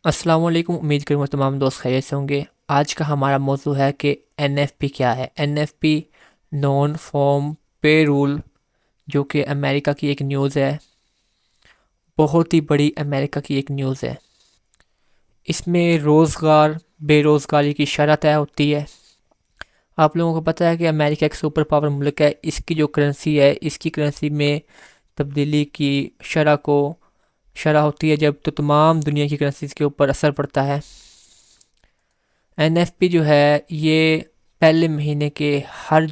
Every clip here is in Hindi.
अस्सलाम वालेकुम। उम्मीद करूँगा तमाम दोस्त खैरियत से होंगे। आज का हमारा मौजू है कि एनएफपी क्या है। एनएफपी नॉन फॉर्म पे रूल, जो कि अमेरिका की एक न्यूज़ है, बहुत ही बड़ी अमेरिका की एक न्यूज़ है। इसमें रोज़गार बेरोज़गारी की शरह तय होती है। आप लोगों को पता है कि अमेरिका एक सुपर पावर मुल्क है। इसकी जो करेंसी है, इसकी करेंसी में तब्दीली की शरह को शरह होती है जब तो तमाम दुनिया की करेंसीज के ऊपर असर पड़ता है। एनएफपी जो है ये पहले महीने के हर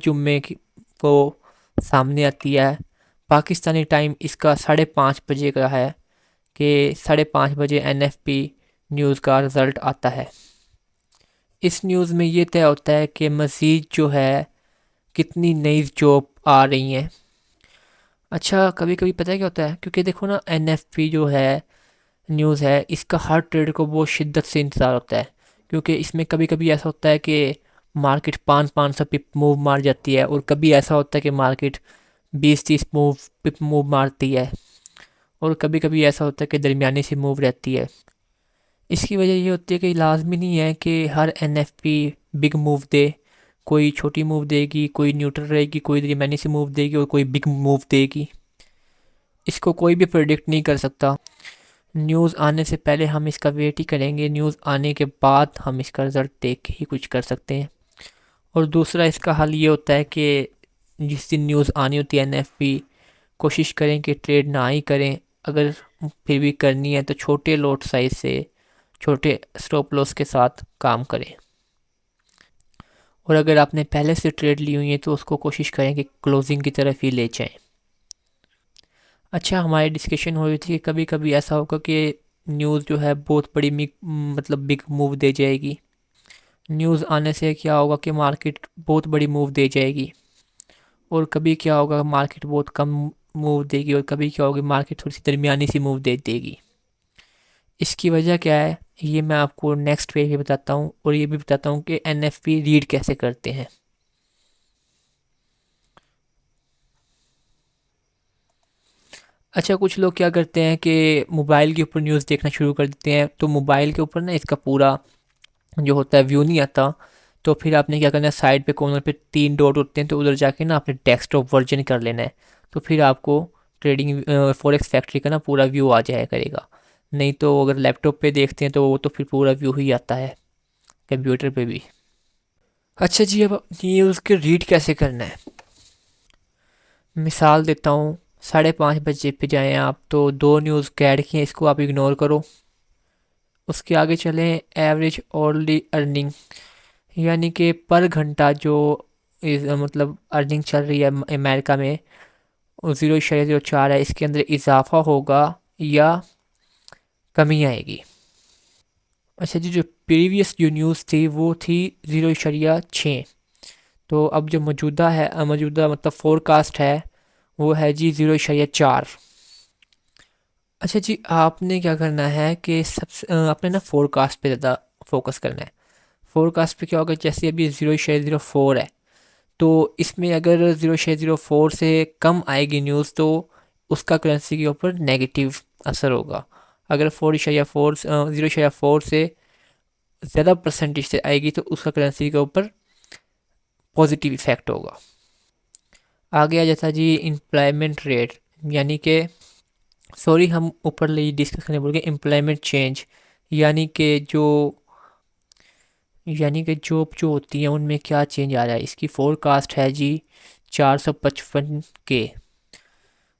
को सामने आती है। पाकिस्तानी टाइम इसका 5:30 बजे का है कि 5:30 बजे एनएफपी न्यूज़ का रिज़ल्ट आता है। इस न्यूज़ में ये तय होता है कि मज़ीद जो है कितनी नई जॉब आ रही हैं। अच्छा, कभी कभी पता है क्या होता है, क्योंकि देखो ना, एनएफपी जो है न्यूज़ है, इसका हर ट्रेड को बहुत शिद्दत से इंतज़ार होता है। क्योंकि इसमें कभी कभी ऐसा होता है कि मार्केट 500 पिप मूव मार जाती है, और कभी ऐसा होता है कि मार्केट 20-30 पिप मूव मारती है, और कभी कभी ऐसा होता है कि दरमियानी सी मूव रहती है। इसकी वजह ये होती है कि लाजमी नहीं है कि हर एनएफपी बिग मूव दे। कोई छोटी मूव देगी, कोई न्यूट्रल रहेगी, कोई दरमियानी सी मूव देगी, और कोई बिग मूव देगी। इसको कोई भी प्रेडिक्ट नहीं कर सकता। न्यूज़ आने से पहले हम इसका वेट ही करेंगे, न्यूज़ आने के बाद हम इसका रिज़ल्ट देख के ही कुछ कर सकते हैं। और दूसरा इसका हल ये होता है कि जिस दिन न्यूज़ आनी होती है एनएफपी, कोशिश करें कि ट्रेड ना ही करें। अगर फिर भी करनी है तो छोटे लॉट साइज से, छोटे स्टॉप लॉस के साथ काम करें। और अगर आपने पहले से ट्रेड ली हुई है तो उसको कोशिश करें कि क्लोजिंग की तरफ ही ले जाएं। अच्छा, हमारी डिस्कशन हो रही थी कि कभी कभी ऐसा होगा कि न्यूज़ जो है बहुत बड़ी मतलब बिग मूव दे जाएगी। न्यूज़ आने से क्या होगा कि मार्केट बहुत बड़ी मूव दे जाएगी, और कभी क्या होगा मार्केट बहुत कम मूव देगी, और कभी क्या होगी मार्केट थोड़ी सी दरमियानी सी मूव दे देगी। इसकी वजह क्या है, ये मैं आपको नेक्स्ट पेज पे बताता हूँ, और ये भी बताता हूँ कि एनएफपी रीड कैसे करते हैं। अच्छा, कुछ लोग क्या करते हैं कि मोबाइल के ऊपर न्यूज़ देखना शुरू कर देते हैं, तो मोबाइल के ऊपर ना इसका पूरा जो होता है व्यू नहीं आता। तो फिर आपने क्या करना है, साइड पे कॉर्नर पे 3 डॉट होते हैं, तो उधर जाके ना आपने डेस्कटॉप वर्जन कर लेना है। तो फिर आपको ट्रेडिंग फॉरेक्स फैक्ट्री का ना पूरा व्यू आ जाया करेगा। नहीं तो अगर लैपटॉप पे देखते हैं तो वो तो फिर पूरा व्यू ही आता है, कंप्यूटर पे भी। अच्छा जी, अब न्यूज़ के रीड कैसे करना है, मिसाल देता हूँ। 5:30 बजे पे जाएं आप, तो दो न्यूज़ कैड की हैं, इसको आप इग्नोर करो। उसके आगे चलें, एवरेज ऑर्ली अर्निंग, यानी कि पर घंटा जो मतलब अर्निंग चल रही है अमेरिका में, वो 0.04 है। इसके अंदर इजाफा होगा या कमी आएगी। अच्छा जी, जो प्रीवियस जो न्यूज़ थी वो थी 0.6। तो अब जो मौजूदा है, मौजूदा मतलब फोरकास्ट है, वो है जी 0.4। अच्छा जी, आपने क्या करना है कि सबसे आपने ना फोरकास्ट पे ज़्यादा फोकस करना है। फोरकास्ट पे क्या होगा, जैसे अभी 0.04 है, तो इसमें अगर 0.04 से कम आएगी न्यूज़ तो उसका करेंसी के ऊपर नेगेटिव असर होगा। अगर 0.4 से ज़्यादा परसेंटेज से आएगी तो उसका करेंसी के ऊपर पॉजिटिव इफेक्ट होगा। आगे आ जाता जी एम्प्लॉयमेंट रेट, यानी कि सॉरी, हम ऊपर ले डिस्कस करने भूल गए, एम्प्लॉयमेंट चेंज, यानी कि जो यानी कि जॉब जो होती है उनमें क्या चेंज आ रहा है। इसकी फोरकास्ट है जी 455 के।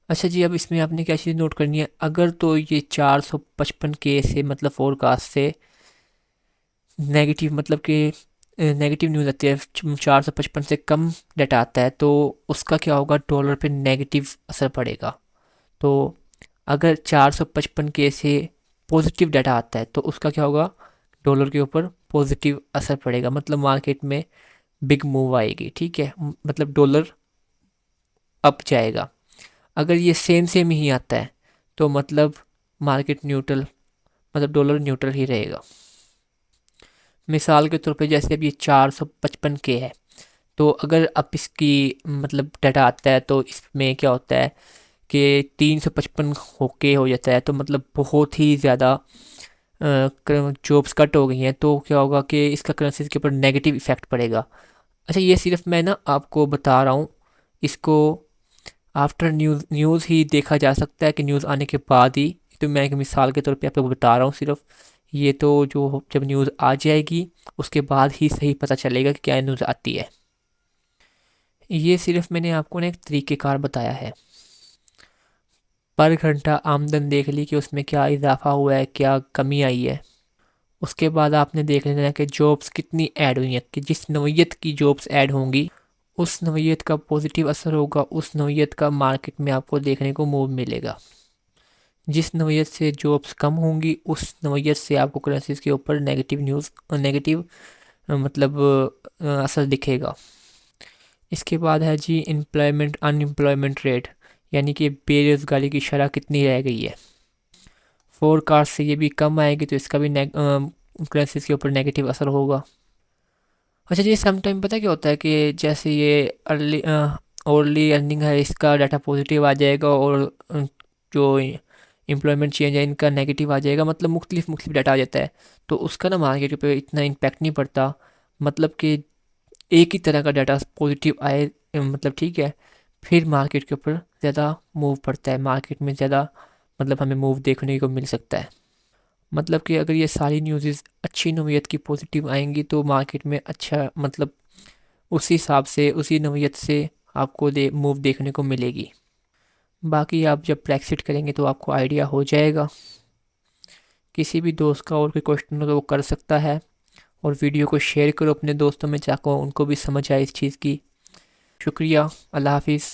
अच्छा जी, अब इसमें आपने क्या चीज़ नोट करनी है, अगर तो ये 455 के से मतलब फोरकास्ट से नेगेटिव, मतलब कि नेगेटिव न्यूज़ आती है, 455 से कम डाटा आता है, तो उसका क्या होगा, डॉलर पे नेगेटिव असर पड़ेगा। तो अगर 455 के से पॉजिटिव डाटा आता है तो उसका क्या होगा, डॉलर के ऊपर पॉजिटिव असर पड़ेगा, मतलब मार्केट में बिग मूव आएगी। ठीक है, मतलब डॉलर अप जाएगा। अगर ये सेम सेम ही आता है तो मतलब मार्केट न्यूट्रल, मतलब डॉलर न्यूट्रल ही रहेगा। मिसाल के तौर पे जैसे अब ये 455 के है, तो अगर अब इसकी मतलब डाटा आता है तो इसमें क्या होता है कि 355 होके हो जाता है, तो मतलब बहुत ही ज़्यादा जॉब्स कट हो गई हैं तो क्या होगा कि इसका करेंसीज के ऊपर नेगेटिव इफेक्ट पड़ेगा। अच्छा, ये सिर्फ मैं ना आपको बता रहा हूँ, इसको आफ्टर न्यूज़ ही देखा जा सकता है कि न्यूज़ आने के बाद ही। तो मैं एक मिसाल के तौर पे आपको बता रहा हूँ सिर्फ। ये तो जो जब न्यूज़ आ जाएगी उसके बाद ही सही पता चलेगा कि क्या न्यूज़ आती है। ये सिर्फ मैंने आपको ना एक तरीक़ेकार बताया है। पर घंटा आमदन देख ली कि उसमें क्या इजाफा हुआ है, क्या कमी आई है। उसके बाद आपने देख लेना है कि जॉब्स कितनी ऐड हुई हैं, कि जिस नौयत की जॉब्स ऐड होंगी उस नौयत का पॉजिटिव असर होगा, उस नौयत का मार्केट में आपको देखने को मूव मिलेगा। जिस नौयत से जॉब्स कम होंगी उस नौयत से आपको करेंसीज के ऊपर नेगेटिव न्यूज़, नेगेटिव मतलब असर दिखेगा। इसके बाद है जी एम्प्लॉयमेंट अनएम्प्लॉयमेंट रेट, यानी कि बेरोज़गारी की शरह कितनी रह गई है। फोरकास्ट से ये भी कम आएगी तो इसका भी करेंसीज के ऊपर नेगेटिव असर होगा। अच्छा जी, सम टाइम पता क्या होता है कि जैसे ये अर्ली अर्ली अर्निंग है इसका डाटा पॉजिटिव आ जाएगा और जो एम्प्लॉयमेंट चेंज है इनका नेगेटिव आ जाएगा, मतलब मुख्तलिफ मुख्तलिफ डाटा आ जाता है। तो उसका ना मार्केट पे इतना इम्पैक्ट नहीं पड़ता, मतलब कि एक ही तरह का डाटा पॉजिटिव आए, मतलब ठीक है, फिर मार्केट के ऊपर ज़्यादा मूव पड़ता है, मार्केट में ज़्यादा मतलब हमें मूव देखने को मिल सकता है। मतलब कि अगर ये सारी न्यूज़ अच्छी नौयत की पॉजिटिव आएंगी तो मार्केट में अच्छा मतलब उसी हिसाब से उसी नौयत से आपको मूव देखने को मिलेगी। बाकी आप जब ब्रेक्सिट करेंगे तो आपको आइडिया हो जाएगा। किसी भी दोस्त का और कोई क्वेश्चन हो तो वो कर सकता है, और वीडियो को शेयर करो अपने दोस्तों में, चाहो उनको भी समझ आए इस चीज़ की। शुक्रिया, अल्लाह हाफिज़।